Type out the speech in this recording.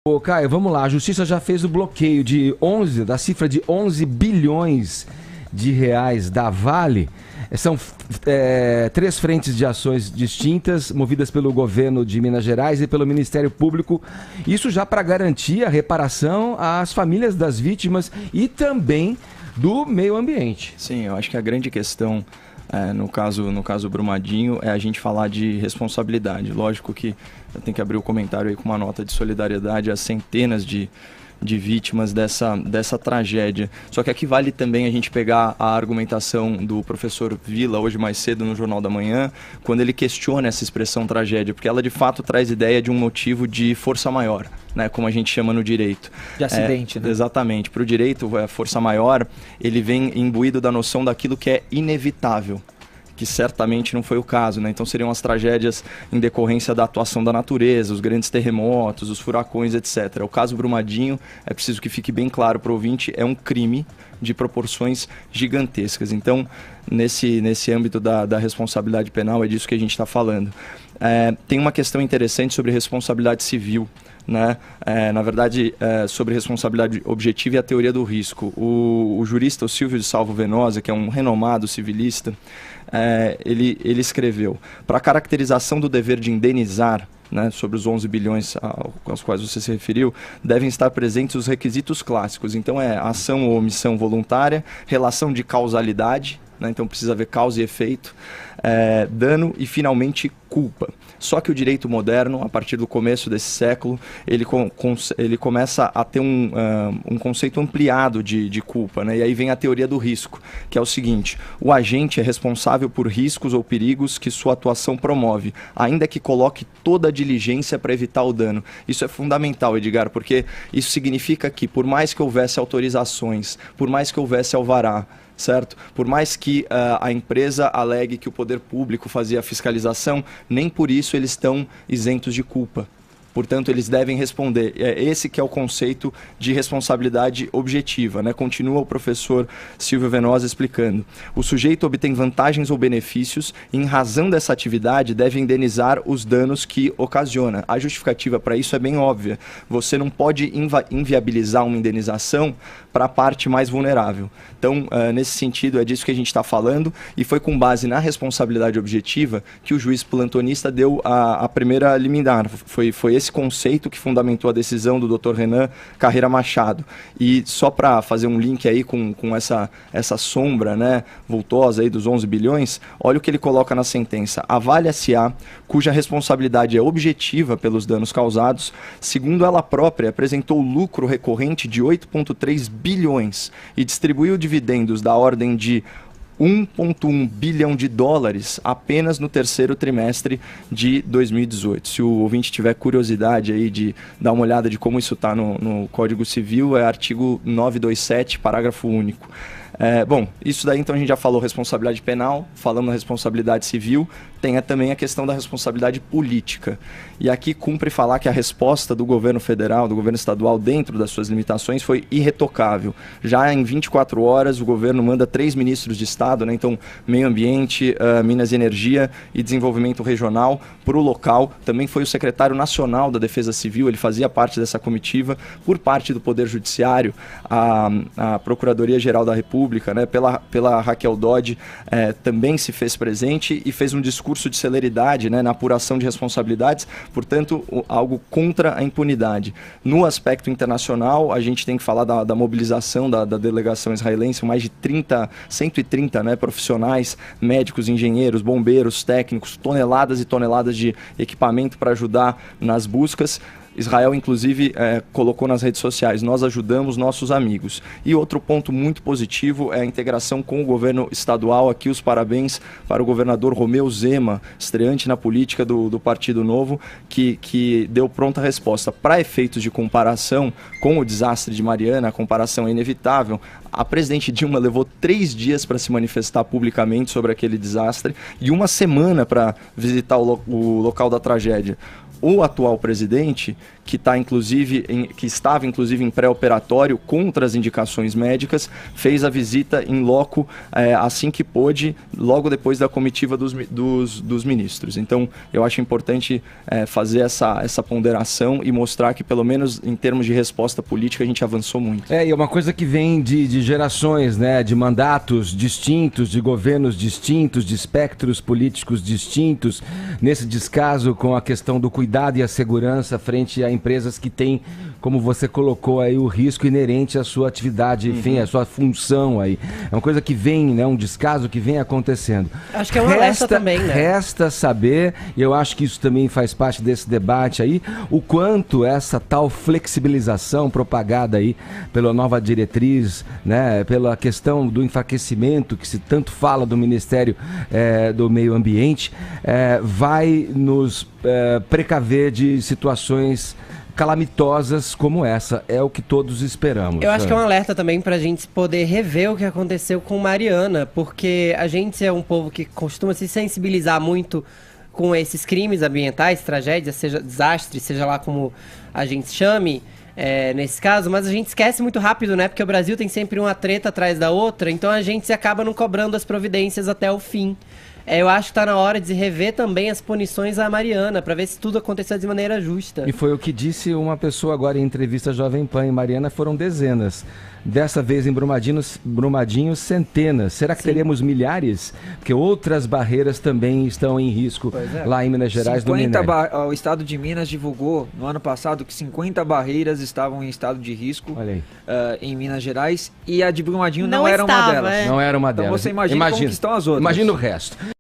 Ô, Caio, vamos lá. A Justiça já fez o bloqueio da cifra de 11 bilhões de reais da Vale. São três frentes de ações distintas, movidas pelo governo de Minas Gerais e pelo Ministério Público. Isso já para garantir a reparação às famílias das vítimas e também do meio ambiente. Sim, eu acho que a grande questão, no caso Brumadinho, é a gente falar de responsabilidade. Lógico que eu tenho que abrir o comentário aí com uma nota de solidariedade às centenas de vítimas dessa tragédia. Só que aqui vale também a gente pegar a argumentação do professor Villa, hoje mais cedo no Jornal da Manhã, quando ele questiona essa expressão tragédia, porque ela de fato traz ideia de um motivo de força maior, né, como a gente chama no direito. De acidente, né? Exatamente. Para o direito, a força maior, ele vem imbuído da noção daquilo que é inevitável, que certamente não foi o caso, né? Então seriam as tragédias em decorrência da atuação da natureza, os grandes terremotos, os furacões, etc. O caso Brumadinho, é preciso que fique bem claro para o ouvinte, é um crime de proporções gigantescas. Então, nesse âmbito da responsabilidade penal, é disso que a gente está falando. Tem uma questão interessante sobre responsabilidade civil, né? Na verdade, sobre responsabilidade objetiva e a teoria do risco. O jurista, o Silvio de Salvo Venosa, que é um renomado civilista, ele escreveu: para a caracterização do dever de indenizar, né, sobre os 11 bilhões aos quais você se referiu, devem estar presentes os requisitos clássicos. Então, ação ou omissão voluntária, relação de causalidade, né, então precisa haver causa e efeito, dano e, finalmente, culpa. Só que o direito moderno, a partir do começo desse século, ele começa a ter um conceito ampliado de culpa, né? E aí vem a teoria do risco, que é o seguinte: o agente é responsável por riscos ou perigos que sua atuação promove, ainda que coloque toda a diligência para evitar o dano. Isso é fundamental, Edgar, porque isso significa que, por mais que houvesse autorizações, por mais que houvesse alvará, certo? Por mais que a empresa alegue que o poder público fazia a fiscalização, nem por isso eles estão isentos de culpa. Portanto, eles devem responder. Esse que é o conceito de responsabilidade objetiva, né? Continua o professor Silvio Venosa explicando. O sujeito obtém vantagens ou benefícios e, em razão dessa atividade, deve indenizar os danos que ocasiona. A justificativa para isso é bem óbvia. Você não pode inviabilizar uma indenização para a parte mais vulnerável. Então, nesse sentido, é disso que a gente está falando, e foi com base na responsabilidade objetiva que o juiz plantonista deu a primeira liminar. Foi esse conceito que fundamentou a decisão do Dr. Renan Carreira Machado. E só para fazer um link aí com essa sombra, né, vultosa aí dos 11 bilhões, olha o que ele coloca na sentença. A Vale S.A., cuja responsabilidade é objetiva pelos danos causados, segundo ela própria, apresentou lucro recorrente de 8,3 bilhões e distribuiu dividendos da ordem de 1,1 bilhão de dólares apenas no terceiro trimestre de 2018. Se o ouvinte tiver curiosidade aí de dar uma olhada de como isso está no Código Civil, é artigo 927, parágrafo único. Bom, isso daí então a gente já falou responsabilidade penal, falamos da responsabilidade civil, tem também a questão da responsabilidade política. E aqui cumpre falar que a resposta do governo federal, do governo estadual, dentro das suas limitações, foi irretocável. Já em 24 horas, o governo manda 3 ministros de Estado, né? Então, Meio Ambiente, Minas e Energia e Desenvolvimento Regional, para o local. Também foi o secretário nacional da Defesa Civil, ele fazia parte dessa comitiva. Por parte do Poder Judiciário, a Procuradoria-Geral da República, né, pela Raquel Dodge, também se fez presente e fez um discurso de celeridade, né, na apuração de responsabilidades, portanto, algo contra a impunidade. No aspecto internacional, a gente tem que falar da mobilização da delegação israelense, mais de 130, né, profissionais, médicos, engenheiros, bombeiros, técnicos, toneladas e toneladas de equipamento para ajudar nas buscas. Israel, inclusive, colocou nas redes sociais: nós ajudamos nossos amigos. E outro ponto muito positivo é a integração com o governo estadual. Aqui os parabéns para o governador Romeu Zema, estreante na política do Partido Novo, que deu pronta resposta. Para efeitos de comparação com o desastre de Mariana, a comparação é inevitável. A presidente Dilma levou 3 dias para se manifestar publicamente sobre aquele desastre e 1 semana para visitar o local da tragédia. O atual presidente, que estava inclusive em pré-operatório contra as indicações médicas, fez a visita em loco assim que pôde, logo depois da comitiva dos ministros. Então, eu acho importante fazer essa ponderação e mostrar que, pelo menos em termos de resposta política, a gente avançou muito. E é uma coisa que vem de gerações, né? De mandatos distintos, de governos distintos, de espectros políticos distintos, nesse descaso com a questão do cuidado e a segurança frente a empresas que têm, como você colocou aí, o risco inerente à sua atividade, enfim, à sua função aí. É uma coisa que vem, né? Um descaso que vem acontecendo. Acho que é um alerta também, né? Resta saber, e eu acho que isso também faz parte desse debate aí, o quanto essa tal flexibilização propagada aí pela nova diretriz, né? Pela questão do enfraquecimento que se tanto fala do Ministério do Meio Ambiente, vai nos precaver de situações calamitosas como essa. É o que todos esperamos. Eu acho que é um alerta também pra gente poder rever o que aconteceu com Mariana, porque a gente é um povo que costuma se sensibilizar muito com esses crimes ambientais, tragédias, seja desastre, seja lá como a gente chame, nesse caso, mas a gente esquece muito rápido, né? Porque o Brasil tem sempre uma treta atrás da outra, então a gente acaba não cobrando as providências até o fim. Eu acho que tá na hora de rever também as punições à Mariana, para ver se tudo aconteceu de maneira justa. E foi o que disse uma pessoa agora em entrevista à Jovem Pan. Em Mariana foram dezenas. Dessa vez em Brumadinho, centenas. Será que teremos milhares? Porque outras barreiras também estão em risco lá em Minas Gerais do minério. O estado de Minas divulgou no ano passado que 50 barreiras estavam em estado de risco em Minas Gerais, e a de Brumadinho não era uma delas. Não era uma delas. Então você imagina como que estão as outras. Imagina o resto.